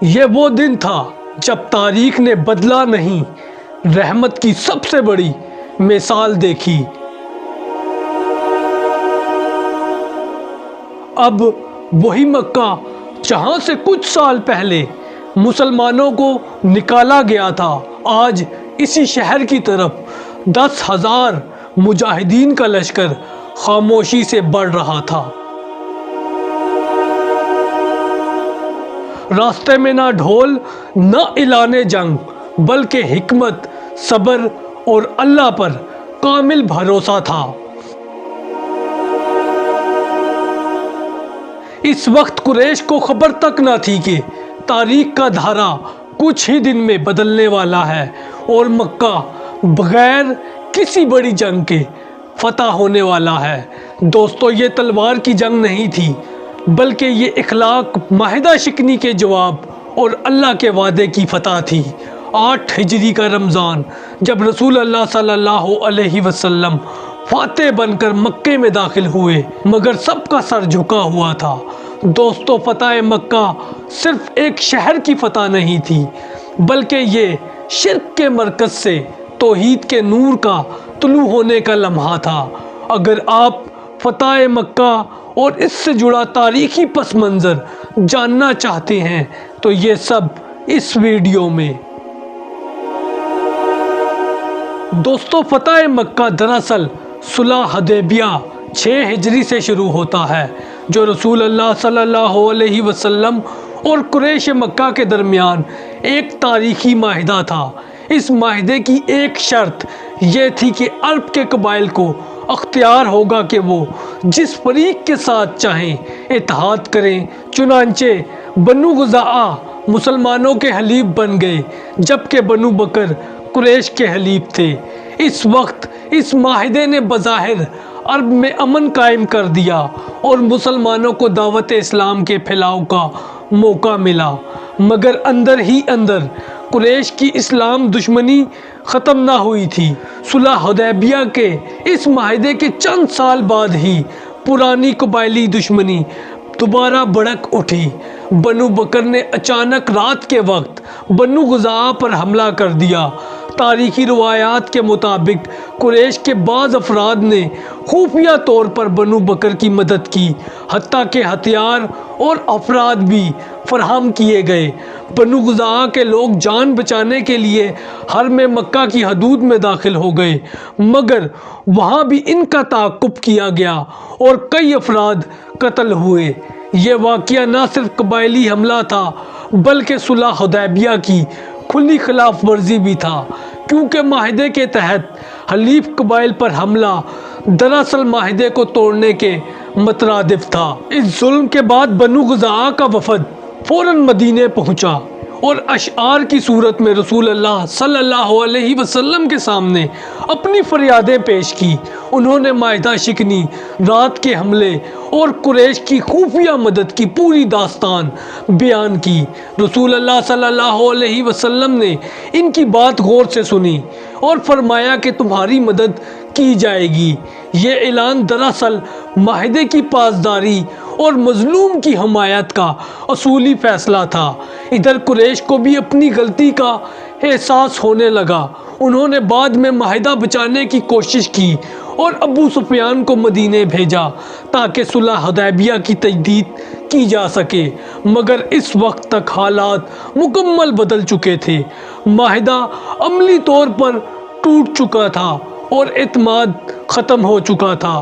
یہ وہ دن تھا جب تاریخ نے بدلا نہیں، رحمت کی سب سے بڑی مثال دیکھی۔ اب وہی مکہ جہاں سے کچھ سال پہلے مسلمانوں کو نکالا گیا تھا، آج اسی شہر کی طرف 10,000 مجاہدین کا لشکر خاموشی سے بڑھ رہا تھا۔ راستے میں نہ ڈھول، نہ اعلان جنگ، بلکہ حکمت، صبر اور اللہ پر کامل بھروسہ تھا۔ اس وقت قریش کو خبر تک نہ تھی کہ تاریخ کا دھارا کچھ ہی دن میں بدلنے والا ہے اور مکہ بغیر کسی بڑی جنگ کے فتح ہونے والا ہے۔ دوستو، یہ تلوار کی جنگ نہیں تھی، بلکہ یہ اخلاق، معاہدہ شکنی کے جواب اور اللہ کے وعدے کی فتح تھی۔ 8 ہجری کا رمضان، جب رسول اللہ صلی اللہ علیہ وسلم فاتح بن کر مکے میں داخل ہوئے، مگر سب کا سر جھکا ہوا تھا۔ دوستو، فتح مکہ صرف ایک شہر کی فتح نہیں تھی، بلکہ یہ شرک کے مرکز سے توحید کے نور کا طلوع ہونے کا لمحہ تھا۔ اگر آپ فتح مکہ اور اس سے جڑا تاریخی پس منظر جاننا چاہتے ہیں تو یہ سب اس ویڈیو میں۔ دوستو، فتح مکہ دراصل صلح حدیبیہ 6 ہجری سے شروع ہوتا ہے، جو رسول اللہ صلی اللہ علیہ وسلم اور قریش مکہ کے درمیان ایک تاریخی معاہدہ تھا۔ اس معاہدے کی ایک شرط یہ تھی کہ عرب کے قبائل کو اختیار ہوگا کہ وہ جس فریق کے ساتھ چاہیں اتحاد کریں۔ چنانچہ بنو قزاعہ مسلمانوں کے حلیف بن گئے، جبکہ بنو بکر قریش کے حلیف تھے۔ اس وقت اس معاہدے نے بظاہر عرب میں امن قائم کر دیا اور مسلمانوں کو دعوت اسلام کے پھیلاؤ کا موقع ملا، مگر اندر ہی اندر قریش کی اسلام دشمنی ختم نہ ہوئی تھی۔ صلح حدیبیہ کے اس معاہدے کے چند سال بعد ہی پرانی قبائلی دشمنی دوبارہ بھڑک اٹھی۔ بنو بکر نے اچانک رات کے وقت بنو قزاعہ پر حملہ کر دیا۔ تاریخی روایات کے مطابق قریش کے بعض افراد نے خفیہ طور پر بنو بکر کی مدد کی، حتیٰ کہ ہتھیار اور افراد بھی فراہم کیے گئے۔ بنو قزاعہ کے لوگ جان بچانے کے لیے حرم مکہ کی حدود میں داخل ہو گئے، مگر وہاں بھی ان کا تعاقب کیا گیا اور کئی افراد قتل ہوئے۔ یہ واقعہ نہ صرف قبائلی حملہ تھا، بلکہ صلح حدیبیہ کی کھلی خلاف ورزی بھی تھا، کیونکہ معاہدے کے تحت حلیف قبائل پر حملہ دراصل معاہدے کو توڑنے کے مترادف تھا۔ اس ظلم کے بعد بنو قزاعہ کا وفد فوراً مدینے پہنچا اور اشعار کی صورت میں رسول اللہ صلی اللہ علیہ وسلم کے سامنے اپنی فریادیں پیش کی۔ انہوں نے معاہدہ شکنی، رات کے حملے اور قریش کی خفیہ مدد کی پوری داستان بیان کی۔ رسول اللہ صلی اللہ علیہ وسلم نے ان کی بات غور سے سنی اور فرمایا کہ تمہاری مدد کی جائے گی۔ یہ اعلان دراصل معاہدے کی پاسداری اور مظلوم کی حمایت کا اصولی فیصلہ تھا۔ ادھر قریش کو بھی اپنی غلطی کا احساس ہونے لگا۔ انہوں نے بعد میں معاہدہ بچانے کی کوشش کی اور ابو سفیان کو مدینے بھیجا تاکہ صلح حدیبیہ کی تجدید کی جا سکے، مگر اس وقت تک حالات مکمل بدل چکے تھے۔ معاہدہ عملی طور پر ٹوٹ چکا تھا اور اعتماد ختم ہو چکا تھا۔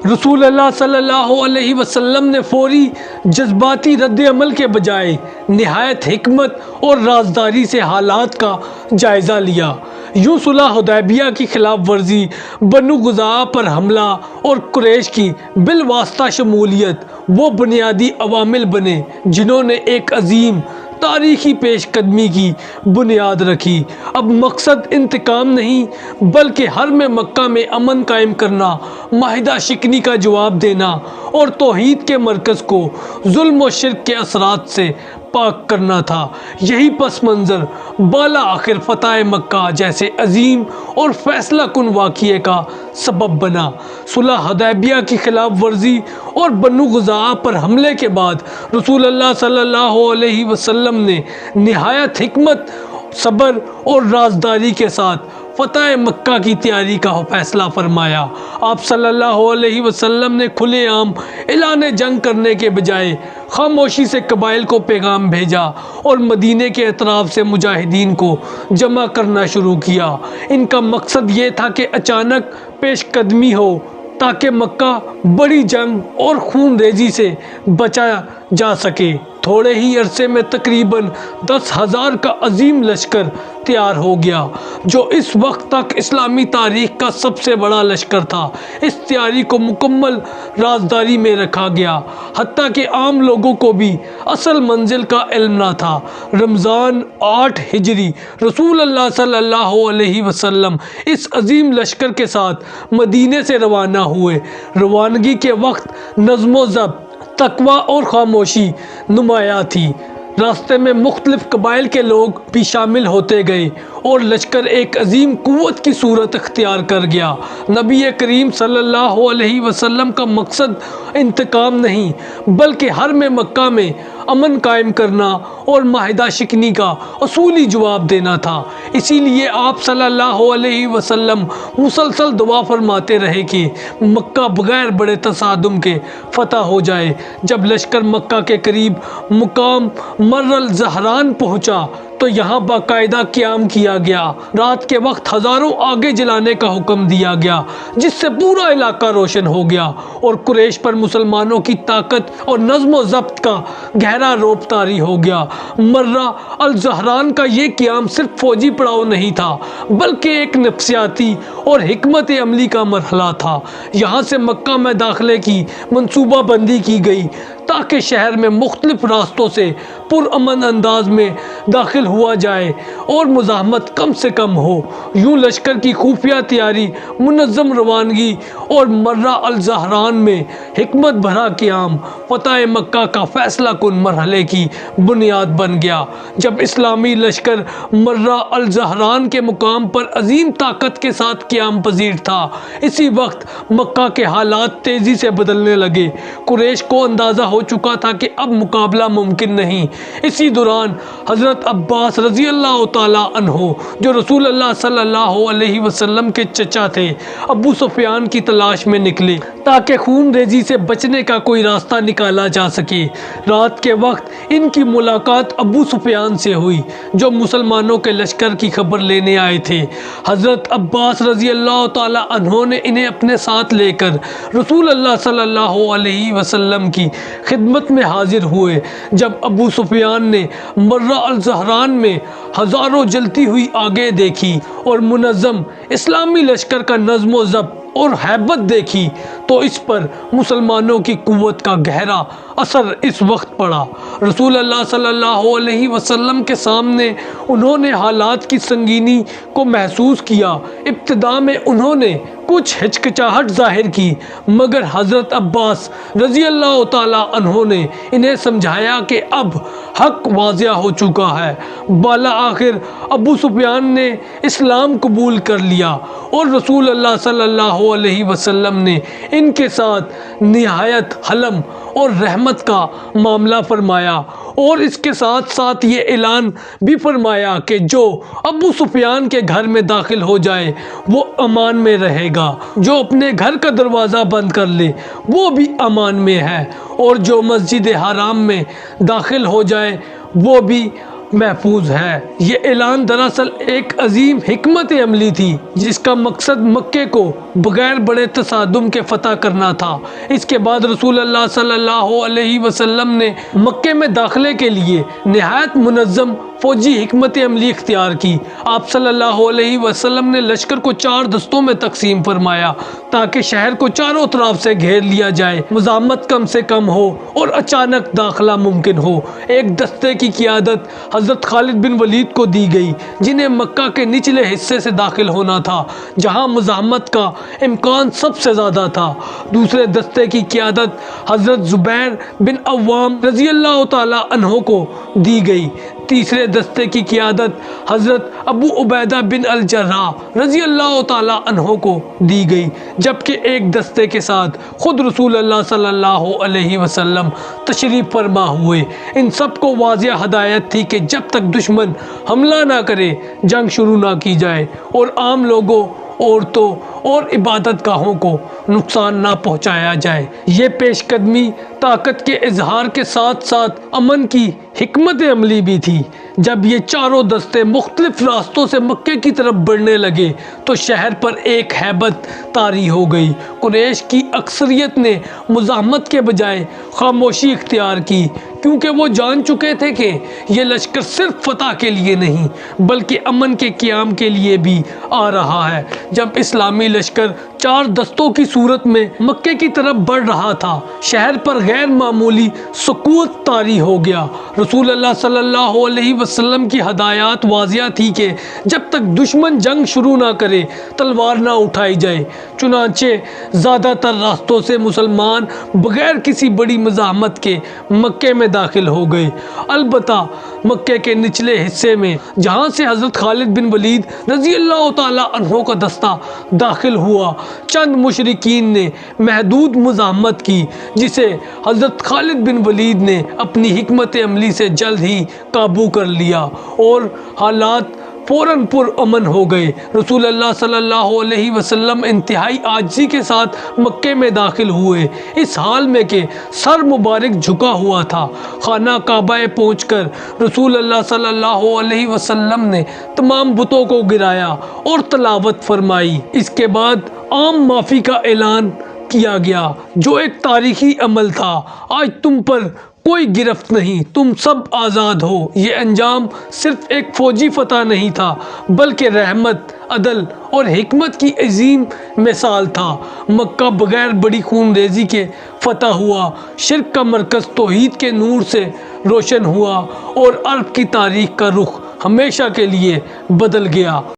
رسول اللہ صلی اللہ علیہ وسلم نے فوری جذباتی رد عمل کے بجائے نہایت حکمت اور رازداری سے حالات کا جائزہ لیا۔ یوں صلح حدیبیہ کی خلاف ورزی، بنو قزاعہ پر حملہ اور قریش کی بالواسطہ شمولیت وہ بنیادی عوامل بنے جنہوں نے ایک عظیم تاریخی پیش قدمی کی بنیاد رکھی۔ اب مقصد انتقام نہیں، بلکہ حرم مکہ میں امن قائم کرنا، معاہدہ شکنی کا جواب دینا اور توحید کے مرکز کو ظلم و شرک کے اثرات سے پاک کرنا تھا۔ یہی پس منظر بالا آخر فتح مکہ جیسے عظیم اور فیصلہ کن واقعے کا سبب بنا۔ صلح حدیبیہ کی خلاف ورزی اور بنو قزاعہ پر حملے کے بعد رسول اللہ صلی اللہ علیہ وسلم نے نہایت حکمت، صبر اور رازداری کے ساتھ فتح مکہ کی تیاری کا فیصلہ فرمایا۔ آپ صلی اللہ علیہ وسلم نے کھلے عام اعلان جنگ کرنے کے بجائے خاموشی سے قبائل کو پیغام بھیجا اور مدینے کے اطراف سے مجاہدین کو جمع کرنا شروع کیا۔ ان کا مقصد یہ تھا کہ اچانک پیش قدمی ہو تاکہ مکہ بڑی جنگ اور خون ریزی سے بچا جا سکے۔ تھوڑے ہی عرصے میں تقریباً 10,000 کا عظیم لشکر تیار ہو گیا، جو اس وقت تک اسلامی تاریخ کا سب سے بڑا لشکر تھا۔ اس تیاری کو مکمل رازداری میں رکھا گیا، حتیٰ کہ عام لوگوں کو بھی اصل منزل کا علم نہ تھا۔ رمضان 8 ہجری رسول اللہ صلی اللہ علیہ وسلم اس عظیم لشکر کے ساتھ مدینے سے روانہ ہوئے۔ روانگی کے وقت نظم و ضبط، تقوی اور خاموشی نمایاں تھی۔ راستے میں مختلف قبائل کے لوگ بھی شامل ہوتے گئے اور لشکر ایک عظیم قوت کی صورت اختیار کر گیا۔ نبی کریم صلی اللہ علیہ وسلم کا مقصد انتقام نہیں، بلکہ حرم مکہ میں امن قائم کرنا اور معاہدہ شکنی کا اصولی جواب دینا تھا۔ اسی لیے آپ صلی اللہ علیہ وسلم مسلسل دعا فرماتے رہے کہ مکہ بغیر بڑے تصادم کے فتح ہو جائے۔ جب لشکر مکہ کے قریب مقام مر الزہران پہنچا تو یہاں باقاعدہ قیام کیا گیا۔ رات کے وقت ہزاروں آگے جلانے کا حکم دیا گیا، جس سے پورا علاقہ روشن ہو گیا اور قریش پر مسلمانوں کی طاقت اور نظم و ضبط کا گہرا رعب طاری ہو گیا۔ مرہ الزہران کا یہ قیام صرف فوجی پڑاؤ نہیں تھا، بلکہ ایک نفسیاتی اور حکمت عملی کا مرحلہ تھا۔ یہاں سے مکہ میں داخلے کی منصوبہ بندی کی گئی تاکہ شہر میں مختلف راستوں سے پرامن انداز میں داخل ہوا جائے اور مزاحمت کم سے کم ہو۔ یوں لشکر کی خفیہ تیاری، منظم روانگی اور مرہ الزہران میں حکمت بھرا قیام فتح مکہ کا فیصلہ کن مرحلے کی بنیاد بن گیا۔ جب اسلامی لشکر مرہ الزہران کے مقام پر عظیم طاقت کے ساتھ قیام پذیر تھا، اسی وقت مکہ کے حالات تیزی سے بدلنے لگے۔ قریش کو اندازہ ہو چکا تھا کہ اب مقابلہ ممکن نہیں۔ اسی دوران حضرت عباس رضی اللہ تعالیٰ عنہ، جو رسول اللہ صلی اللہ علیہ وسلم کے چچا تھے، ابو سفیان کی تلاش میں نکلے تاکہ خون ریزی سے بچنے کا کوئی راستہ نکالا جا سکے۔ رات کے وقت ان کی ملاقات ابو سفیان سے ہوئی، جو مسلمانوں کے لشکر کی خبر لینے آئے تھے۔ حضرت عباس رضی اللہ تعالیٰ عنہ نے انہیں اپنے ساتھ لے کر رسول اللہ صلی اللہ علیہ وسلم کی خدمت میں حاضر ہوئے۔ جب ابو سفیان نے مرہ الزہران میں ہزاروں جلتی ہوئی آگے دیکھی اور منظم اسلامی لشکر کا نظم و ضبط اور ہیبت دیکھی تو اس پر مسلمانوں کی قوت کا گہرا اثر اس وقت پڑا۔ رسول اللہ صلی اللہ علیہ وسلم کے سامنے انہوں نے حالات کی سنگینی کو محسوس کیا۔ ابتدا میں انہوں نے کچھ ہچکچاہٹ ظاہر کی، مگر حضرت عباس رضی اللہ تعالیٰ عنہ نے انہیں سمجھایا کہ اب حق واضح ہو چکا ہے۔ بالا آخر ابو سفیان نے اسلام قبول کر لیا اور رسول اللہ صلی اللہ علیہ وسلم نے ان کے ساتھ نہایت حلم اور رحمت کا معاملہ فرمایا، اور اس کے ساتھ ساتھ یہ اعلان بھی فرمایا کہ جو ابو سفیان کے گھر میں داخل ہو جائے وہ امان میں رہے گا، جو اپنے گھر کا دروازہ بند کر لے وہ بھی امان میں ہے، اور جو مسجد حرام میں داخل ہو جائے وہ بھی محفوظ ہے۔ یہ اعلان دراصل ایک عظیم حکمت عملی تھی جس کا مقصد مکے کو بغیر بڑے تصادم کے فتح کرنا تھا۔ اس کے بعد رسول اللہ صلی اللہ علیہ وسلم نے مکے میں داخلے کے لیے نہایت منظم فوجی حکمت عملی اختیار کی۔ آپ صلی اللہ علیہ وسلم نے لشکر کو 4 دستوں میں تقسیم فرمایا تاکہ شہر کو چاروں طرف سے گھیر لیا جائے، مزاحمت کم سے کم ہو اور اچانک داخلہ ممکن ہو۔ ایک دستے کی قیادت حضرت خالد بن ولید کو دی گئی، جنہیں مکہ کے نچلے حصے سے داخل ہونا تھا جہاں مزاحمت کا امکان سب سے زیادہ تھا۔ دوسرے دستے کی قیادت حضرت زبیر بن عوام رضی اللہ تعالی عنہ کو دی گئی۔ تیسرے دستے کی قیادت حضرت ابو عبیدہ بن الجراح رضی اللہ تعالی عنہ کو دی گئی، جبکہ ایک دستے کے ساتھ خود رسول اللہ صلی اللہ علیہ وسلم تشریف فرما ہوئے۔ ان سب کو واضح ہدایت تھی کہ جب تک دشمن حملہ نہ کرے جنگ شروع نہ کی جائے اور عام لوگوں، عورتوں اور عبادت گاہوں کو نقصان نہ پہنچایا جائے۔ یہ پیش قدمی طاقت کے اظہار کے ساتھ ساتھ امن کی حکمت عملی بھی تھی۔ جب یہ چاروں دستے مختلف راستوں سے مکے کی طرف بڑھنے لگے تو شہر پر ایک ہیبت طاری ہو گئی۔ قریش کی اکثریت نے مزاحمت کے بجائے خاموشی اختیار کی، کیونکہ وہ جان چکے تھے کہ یہ لشکر صرف فتح کے لیے نہیں بلکہ امن کے قیام کے لیے بھی آ رہا ہے۔ جب اسلامی لشکر چار دستوں کی صورت میں مکے کی طرف بڑھ رہا تھا، شہر پر غیر معمولی سکوت طاری ہو گیا۔ رسول اللہ صلی اللہ علیہ وسلم کی ہدایات واضح تھی کہ جب تک دشمن جنگ شروع نہ کرے تلوار نہ اٹھائی جائے۔ چنانچہ زیادہ تر راستوں سے مسلمان بغیر کسی بڑی مزاحمت کے مکے میں داخل ہو گئے۔ البتہ مکے کے نچلے حصے میں جہاں سے حضرت خالد بن ولید رضی اللہ تعالی عنہ کا دستہ داخل ہوا، چند مشرکین نے محدود مزاحمت کی، جسے حضرت خالد بن ولید نے اپنی حکمت عملی سے جلد ہی قابو کر لیا اور حالات فوراً پرامن ہو گئے۔ رسول اللہ صلی اللہ علیہ وسلم انتہائی عاجزی کے ساتھ مکے میں داخل ہوئے، اس حال میں کہ سر مبارک جھکا ہوا تھا۔ خانہ کعبہ پہنچ کر رسول اللہ صلی اللہ علیہ وسلم نے تمام بتوں کو گرایا اور تلاوت فرمائی۔ اس کے بعد عام معافی کا اعلان کیا گیا، جو ایک تاریخی عمل تھا۔ آج تم پر کوئی گرفت نہیں، تم سب آزاد ہو۔ یہ انجام صرف ایک فوجی فتح نہیں تھا بلکہ رحمت، عدل اور حکمت کی عظیم مثال تھا۔ مکہ بغیر بڑی خون ریزی کے فتح ہوا، شرک کا مرکز توحید کے نور سے روشن ہوا اور عرب کی تاریخ کا رخ ہمیشہ کے لیے بدل گیا۔